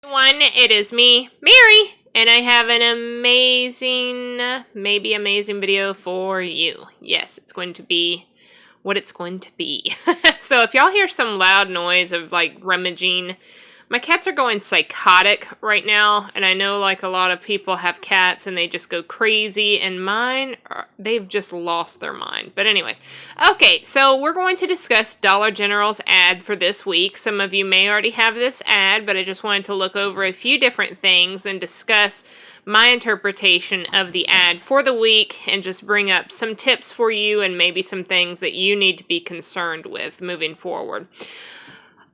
Everyone, it is me, Mary, and I have an amazing, maybe amazing video for you. Yes, it's going to be what it's going to be. So if y'all hear some loud noise of like rummaging, my cats are going psychotic right now, and I know like a lot of people have cats and they just go crazy, and mine, they've just lost their mind. But anyways, okay, so we're going to discuss Dollar General's ad for this week. Some of you may already have this ad, but I just wanted to look over a few different things and discuss my interpretation of the ad for the week and just bring up some tips for you and maybe some things that you need to be concerned with moving forward.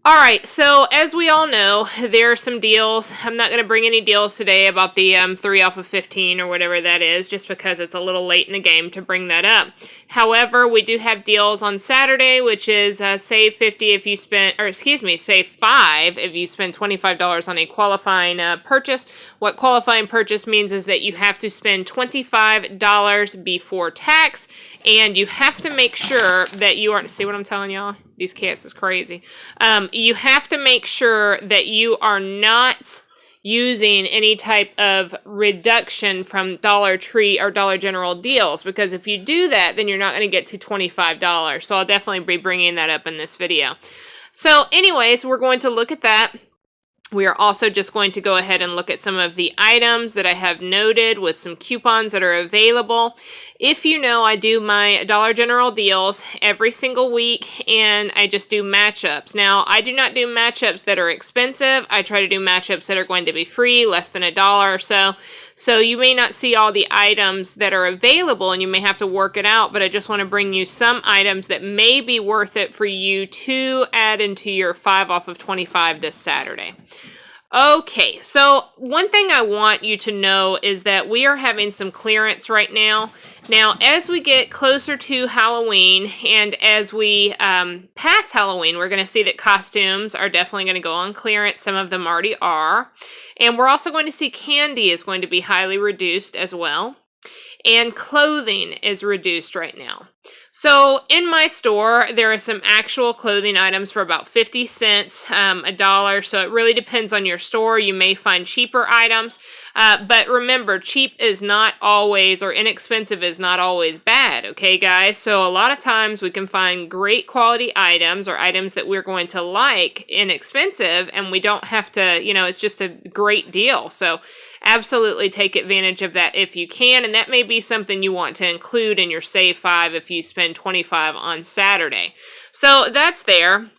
All right, so as we all know, there are some deals. I'm not going to bring any deals today about the 3 off of 15 or whatever that is, just because it's a little late in the game to bring that up. However, we do have deals on Saturday, which is save 50 if you spend, or excuse me, save 5 if you spend $25 on a qualifying purchase. What qualifying purchase means is that you have to spend $25 before tax, and you have to make sure that you aren't, see what I'm telling y'all? These cats is crazy. You have to make sure that you are not using any type of reduction from Dollar Tree or Dollar General deals, because if you do that, then you're not going to get to $25. So I'll definitely be bringing that up in this video. So anyways, we're going to look at that. We are also just going to go ahead and look at some of the items that I have noted with some coupons that are available. If you know, I do my Dollar General deals every single week, and I just do matchups. Now, I do not do matchups that are expensive. I try to do matchups that are going to be free, less than $1 or so. So you may not see all the items that are available, and you may have to work it out, but I just want to bring you some items that may be worth it for you to add into your 5 off of 25 this Saturday. Okay, so one thing I want you to know is that we are having some clearance right now. Now, as we get closer to Halloween and as we pass Halloween, we're going to see that costumes are definitely going to go on clearance. Some of them already are. And we're also going to see candy is going to be highly reduced as well. And clothing is reduced right now. So in my store, there are some actual clothing items for about 50 cents, $1. So it really depends on your store. You may find cheaper items. But remember, cheap is not always, or inexpensive is not always bad. Okay, guys? So a lot of times we can find great quality items or items that we're going to like inexpensive, and we don't have to, you know, it's just a great deal. So absolutely take advantage of that if you can, and that may be something you want to include in your Save 5 if you spend $25 on Saturday. So that's there.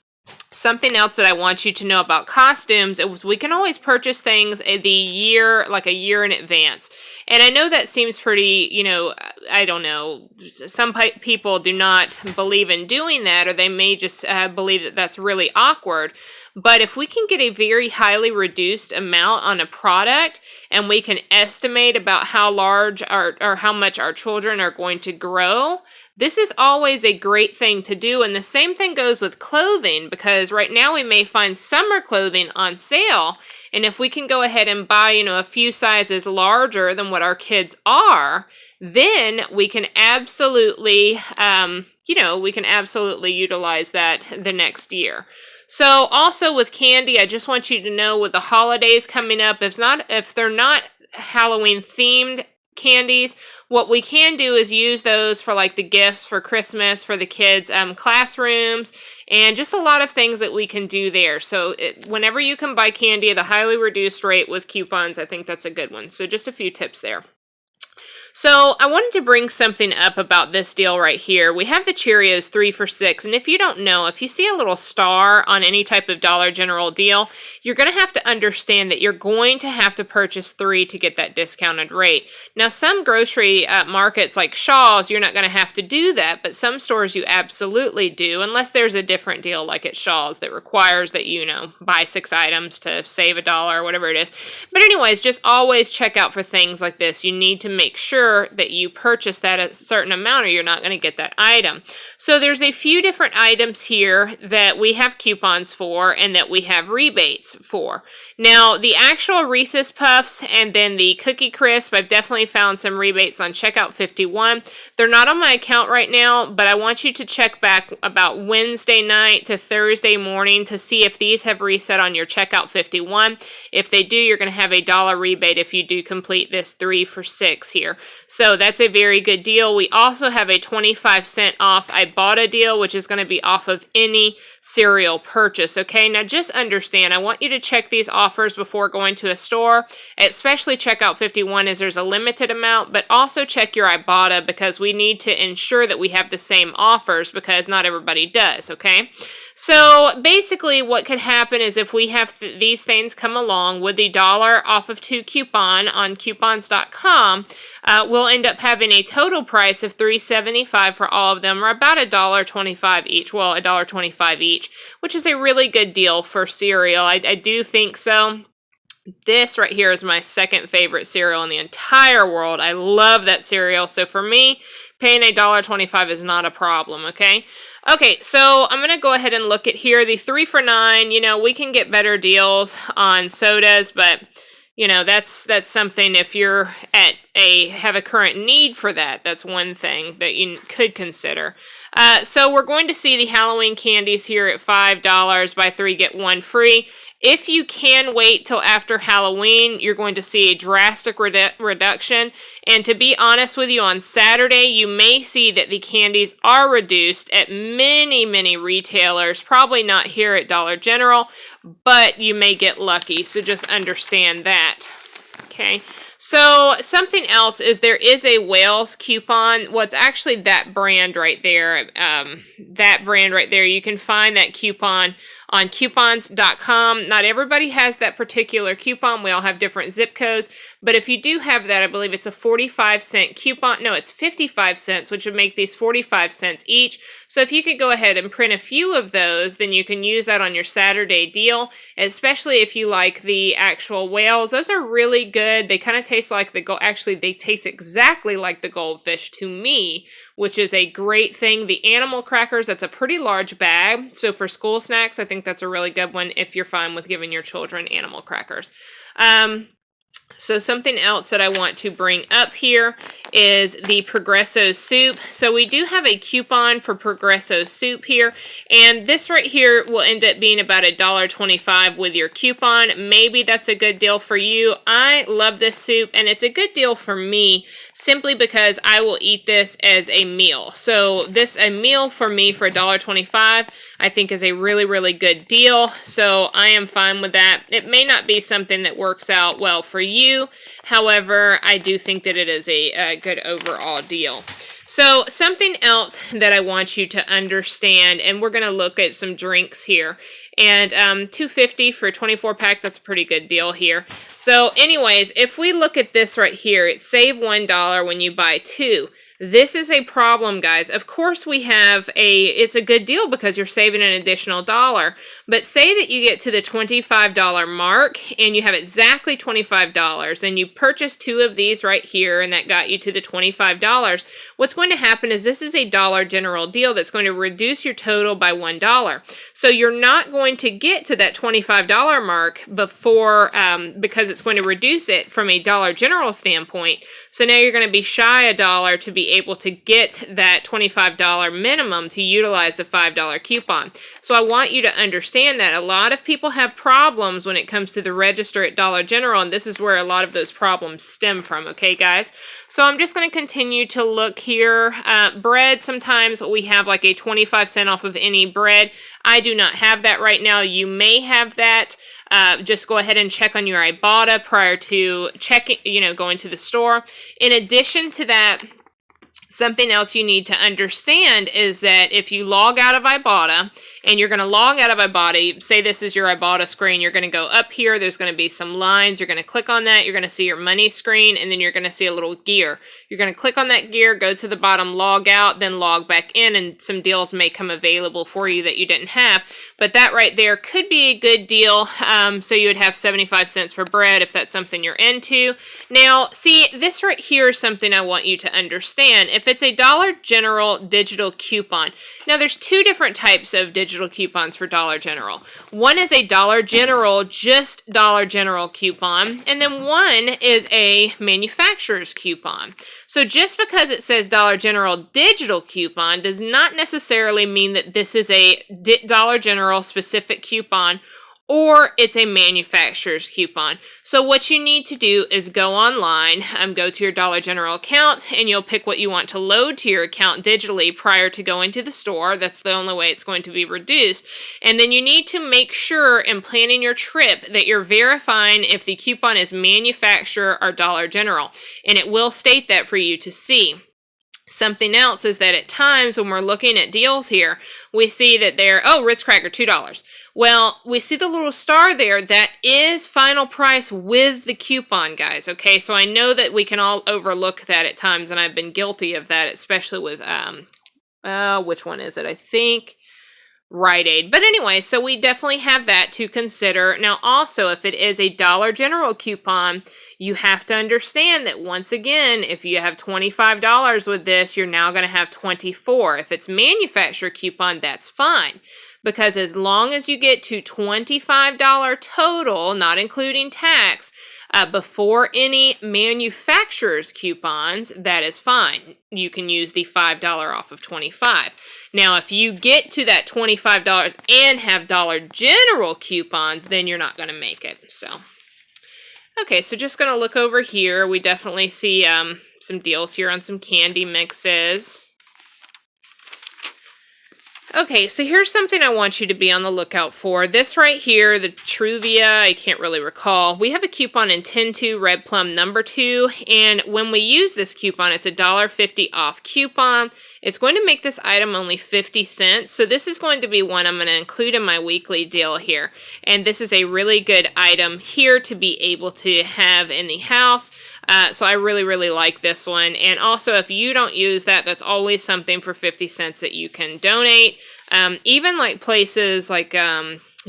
Something else that I want you to know about costumes is we can always purchase things a year in advance. And I know that seems pretty, you know, I don't know, some people do not believe in doing that, or they may just believe that that's really awkward. But if we can get a very highly reduced amount on a product, and we can estimate about how large or how much our children are going to grow, this is always a great thing to do. And the same thing goes with clothing, because right now we may find summer clothing on sale. And if we can go ahead and buy, you know, a few sizes larger than what our kids are, then we can absolutely, we can absolutely utilize that the next year. So also with candy, I just want you to know with the holidays coming up, if they're not Halloween themed candies, what we can do is use those for like the gifts for Christmas for the kids' classrooms, and just a lot of things that we can do there. So whenever you can buy candy at a highly reduced rate with coupons, I think that's a good one. So just a few tips there. So I wanted to bring something up about this deal right here. We have the Cheerios 3 for $6, and if you don't know, if you see a little star on any type of Dollar General deal, you're going to have to understand that you're going to have to purchase 3 to get that discounted rate. Now, some grocery markets like Shaw's, you're not going to have to do that, but some stores you absolutely do, unless there's a different deal like at Shaw's that requires that you buy 6 items to save $1 or whatever it is. But anyways, just always check out for things like this. You need to make sure sure that you purchase that at a certain amount or you're not going to get that item. So there's a few different items here that we have coupons for and that we have rebates for. Now, the actual Reese's Puffs and then the Cookie Crisp, I've definitely found some rebates on checkout 51. They're not on my account right now, but I want you to check back about Wednesday night to Thursday morning to see if these have reset on your checkout 51. If they do, you're going to have a $1 rebate if you do complete this 3 for $6 here. So that's a very good deal. We also have a 25-cent off Ibotta deal, which is going to be off of any cereal purchase. Okay, now just understand, I want you to check these offers before going to a store, especially checkout 51 as there's a limited amount, but also check your Ibotta because we need to ensure that we have the same offers because not everybody does, okay? So basically what could happen is if we have these things come along with the $1 off of 2 coupon on coupons.com, we'll end up having a total price of $3.75 for all of them, or about $1.25 each. Well, $1.25 each, which is a really good deal for cereal. I do think so. This right here is my second favorite cereal in the entire world. I love that cereal. So for me, paying $1.25 is not a problem, okay? Okay, so I'm going to go ahead and look at here. The 3 for $9, you know, we can get better deals on sodas, but, you know, that's something if you're have a current need for that, that's one thing that you could consider. So we're going to see the Halloween candies here at $5, buy 3, get 1 free. If you can wait till after Halloween, you're going to see a drastic reduction. And to be honest with you, on Saturday, you may see that the candies are reduced at many, many retailers. Probably not here at Dollar General, but you may get lucky. So just understand that. Okay. So something else is there is a Wales coupon. Well, it's actually that brand right there. That brand right there. You can find that coupon on coupons.com. Not everybody has that particular coupon. We all have different zip codes. But if you do have that, I believe it's a 45-cent coupon. No, it's 55 cents, which would make these 45 cents each. So if you could go ahead and print a few of those, then you can use that on your Saturday deal, especially if you like the actual whales. Those are really good. They kind of taste like the gold. Actually, they taste exactly like the goldfish to me, which is a great thing. The animal crackers, that's a pretty large bag. So for school snacks, I think that's a really good one if you're fine with giving your children animal crackers. So something else that I want to bring up here is the Progresso soup. So we do have a coupon for Progresso soup here, and this right here will end up being about $1.25 with your coupon. Maybe that's a good deal for you. I love this soup, and it's a good deal for me simply because I will eat this as a meal. So a meal for me for $1.25 I think is a really, really good deal. So I am fine with that. It may not be something that works out well for you. However, I do think that it is a good overall deal. So something else that I want you to understand, and we're going to look at some drinks here, and $2.50 for a 24-pack, that's a pretty good deal here. So anyways, if we look at this right here, it's save $1 when you buy 2. This is a problem, guys. Of course, it's a good deal because you're saving an additional $1. But say that you get to the $25 mark and you have exactly $25 and you purchase 2 of these right here and that got you to the $25. What's going to happen is this is a Dollar General deal that's going to reduce your total by $1. So you're not going to get to that $25 mark before, because it's going to reduce it from a Dollar General standpoint. So now you're going to be shy $1 to be able to get that $25 minimum to utilize the $5 coupon. So I want you to understand that a lot of people have problems when it comes to the register at Dollar General, and this is where a lot of those problems stem from, okay, guys? So I'm just going to continue to look here. Bread, sometimes we have like a 25-cent off of any bread. I do not have that right now. You may have that. Just go ahead and check on your Ibotta prior to checking, going to the store. In addition to that, Something else you need to understand is that if you log out of Ibotta, and you're going to log out of Ibotta, say this is your Ibotta screen, you're going to go up here, there's going to be some lines, you're going to click on that, you're going to see your money screen, and then you're going to see a little gear. You're going to click on that gear, go to the bottom, log out, then log back in, and some deals may come available for you that you didn't have. But that right there could be a good deal, so you would have 75 cents for bread if that's something you're into. Now, see, this right here is something I want you to understand. If it's a Dollar General digital coupon, now there's two different types of digital coupons for Dollar General. One is a Dollar General, just Dollar General coupon, and then one is a manufacturer's coupon. So just because it says Dollar General digital coupon does not necessarily mean that this is a Dollar General specific coupon, or it's a manufacturer's coupon. So what you need to do is go online, go to your Dollar General account, and you'll pick what you want to load to your account digitally prior to going to the store. That's the only way it's going to be reduced. And then you need to make sure in planning your trip that you're verifying if the coupon is manufacturer or Dollar General. And it will state that for you to see. Something else is that at times when we're looking at deals here, we see that they're, Ritz Cracker, $2. Well, we see the little star there. That is final price with the coupon, guys. Okay, so I know that we can all overlook that at times, and I've been guilty of that, especially with, which one is it? I think Rite Aid. But anyway, so we definitely have that to consider. Now, also, if it is a Dollar General coupon, you have to understand that once again, if you have $25 with this, you're now going to have $24. If it's manufacturer coupon, that's fine. Because as long as you get to $25 total, not including tax, before any manufacturer's coupons, that is fine. You can use the $5 off of $25. Now, if you get to that $25 and have Dollar General coupons, then you're not going to make it. So, okay, so just going to look over here. We definitely see some deals here on some candy mixes. Okay, so here's something I want you to be on the lookout for. This right here, the Truvia, I can't really recall. We have a coupon in 10-2 Red Plum number 2, and when we use this coupon, it's a $1.50 off coupon. It's going to make this item only 50 cents, so this is going to be one I'm going to include in my weekly deal here. And this is a really good item here to be able to have in the house. So I really, really like this one. And also, if you don't use that, that's always something for 50 cents that you can donate. Even like places like you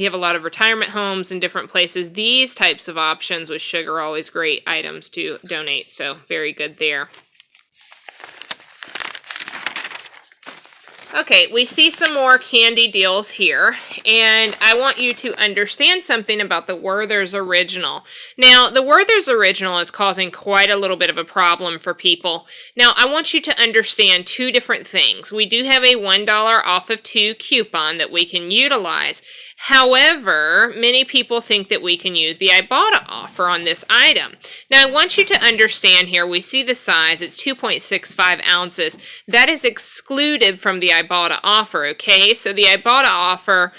have a lot of retirement homes and different places. These types of options with sugar are always great items to donate. So very good there. Okay, we see some more candy deals here, and I want you to understand something about the Werther's Original. Now, the Werther's Original is causing quite a little bit of a problem for people. Now, I want you to understand two different things. We do have a $1 off of 2 coupon that we can utilize. However, many people think that we can use the Ibotta offer on this item. Now, I want you to understand here, we see the size, it's 2.65 ounces. That is excluded from the Ibotta offer, okay? So the Ibotta offer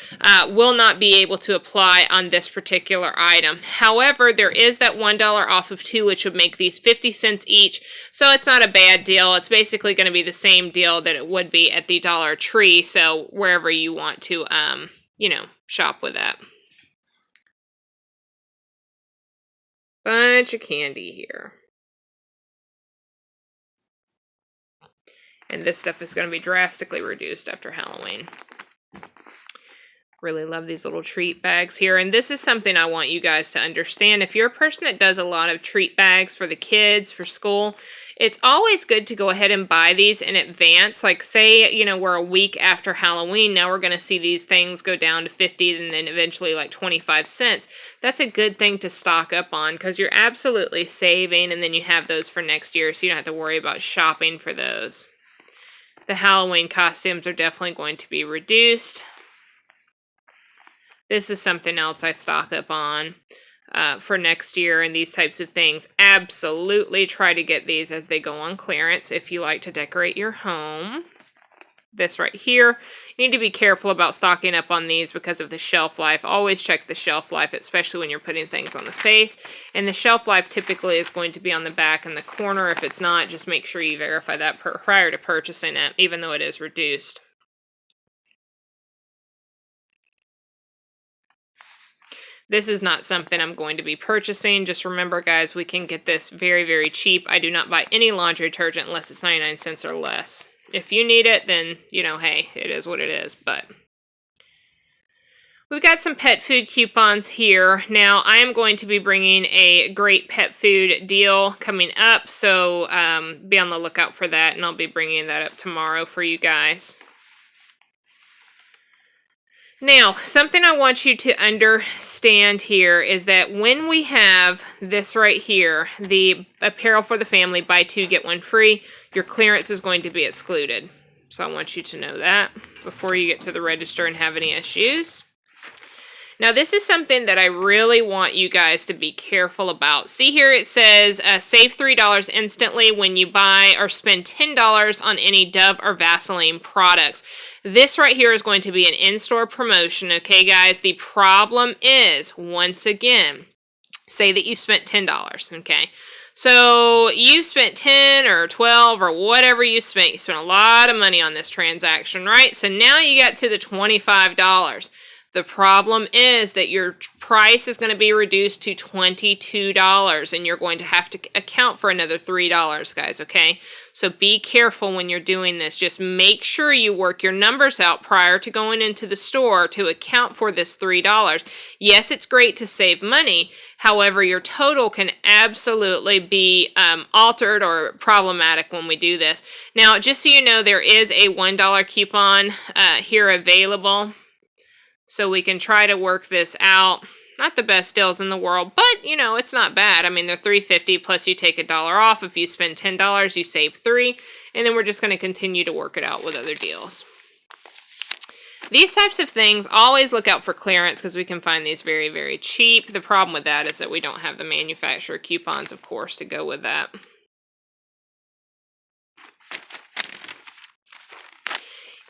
will not be able to apply on this particular item. However, there is that $1 off of 2, which would make these 50 cents each. So it's not a bad deal. It's basically going to be the same deal that it would be at the Dollar Tree. So wherever you want to, shop with that. Bunch of candy here. And this stuff is going to be drastically reduced after Halloween. Really love these little treat bags here. And this is something I want you guys to understand. If you're a person that does a lot of treat bags for the kids, for school, it's always good to go ahead and buy these in advance. Like say, we're a week after Halloween. Now we're going to see these things go down to 50 and then eventually like 25 cents. That's a good thing to stock up on because you're absolutely saving, and then you have those for next year so you don't have to worry about shopping for those. The Halloween costumes are definitely going to be reduced. This is something else I stock up on for next year and these types of things. Absolutely try to get these as they go on clearance if you like to decorate your home. this right here. You need to be careful about stocking up on these because of the shelf life. Always check the shelf life, especially when you're putting things on the face. And the shelf life typically is going to be on the back and the corner. If it's not, just make sure you verify that prior to purchasing it, even though it is reduced. This is not something I'm going to be purchasing. Just remember, guys, we can get this very, very cheap. I do not buy any laundry detergent unless it's 99 cents or less. If you need it, then, you know, hey, it is what it is. But we've got some pet food coupons here. Now, I am going to be bringing a great pet food deal coming up. So be on the lookout for that, and I'll be bringing that up tomorrow for you guys. Now, something I want you to understand here is that when we have this right here, the apparel for the family, buy two, get one free, your clearance is going to be excluded. So I want you to know that before you get to the register and have any issues. Now, this is something that I really want you guys to be careful about. See here, it says save $3 instantly when you buy or spend $10 on any Dove or Vaseline products. This right here is going to be an in-store promotion, okay, guys? The problem is, once again, say that you spent $10, okay? So you spent 10 or 12 or whatever you spent. You spent a lot of money on this transaction, right? So now you got to the $25. The problem is that your price is going to be reduced to $22, and you're going to have to account for another $3, guys, okay? So be careful when you're doing this. Just make sure you work your numbers out prior to going into the store to account for this $3. Yes, it's great to save money. However, your total can absolutely be altered or problematic when we do this. Now, just so you know, there is a $1 coupon here available. So we can try to work this out. Not the best deals in the world, but, you know, it's not bad. I mean, they're $3.50 plus you take $1 off. If you spend $10, you save $3. And then we're just going to continue to work it out with other deals. These types of things, always look out for clearance because we can find these very, very cheap. The problem with that is that we don't have the manufacturer coupons, of course, to go with that.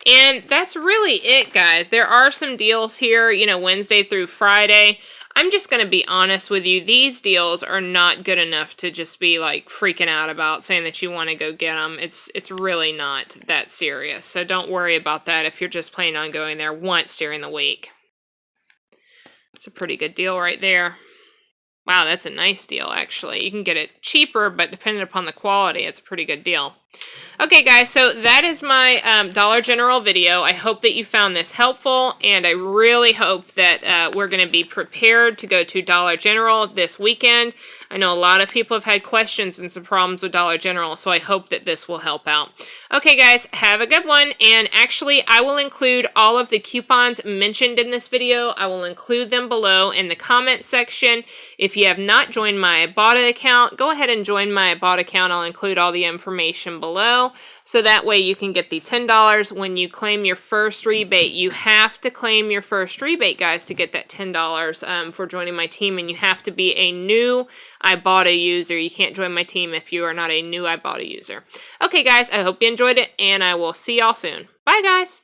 And that's really it, guys. There are some deals here, you know, Wednesday through Friday. I'm just going to be honest with you. These deals are not good enough to just be, like, freaking out about saying that you want to go get them. It's really not that serious. So don't worry about that if you're just planning on going there once during the week. It's a pretty good deal right there. Wow, that's a nice deal, actually. You can get it cheaper, but depending upon the quality, it's a pretty good deal. Okay, guys, so that is my Dollar General video. I hope that you found this helpful, and I really hope that we're going to be prepared to go to Dollar General this weekend. I know a lot of people have had questions and some problems with Dollar General, so I hope that this will help out. Okay, guys, have a good one, and actually, I will include all of the coupons mentioned in this video. I will include them below in the comment section. If you have not joined my Ibotta account, go ahead and join my Ibotta account. I'll include all the information below, so that way you can get the $10 when you claim your first rebate. You have to claim your first rebate, guys, to get that $10 for joining my team, and you have to be a new Ibotta user. You can't join my team if you are not a new Ibotta user. Okay, guys, I hope you enjoyed it, and I will see y'all soon. Bye, guys!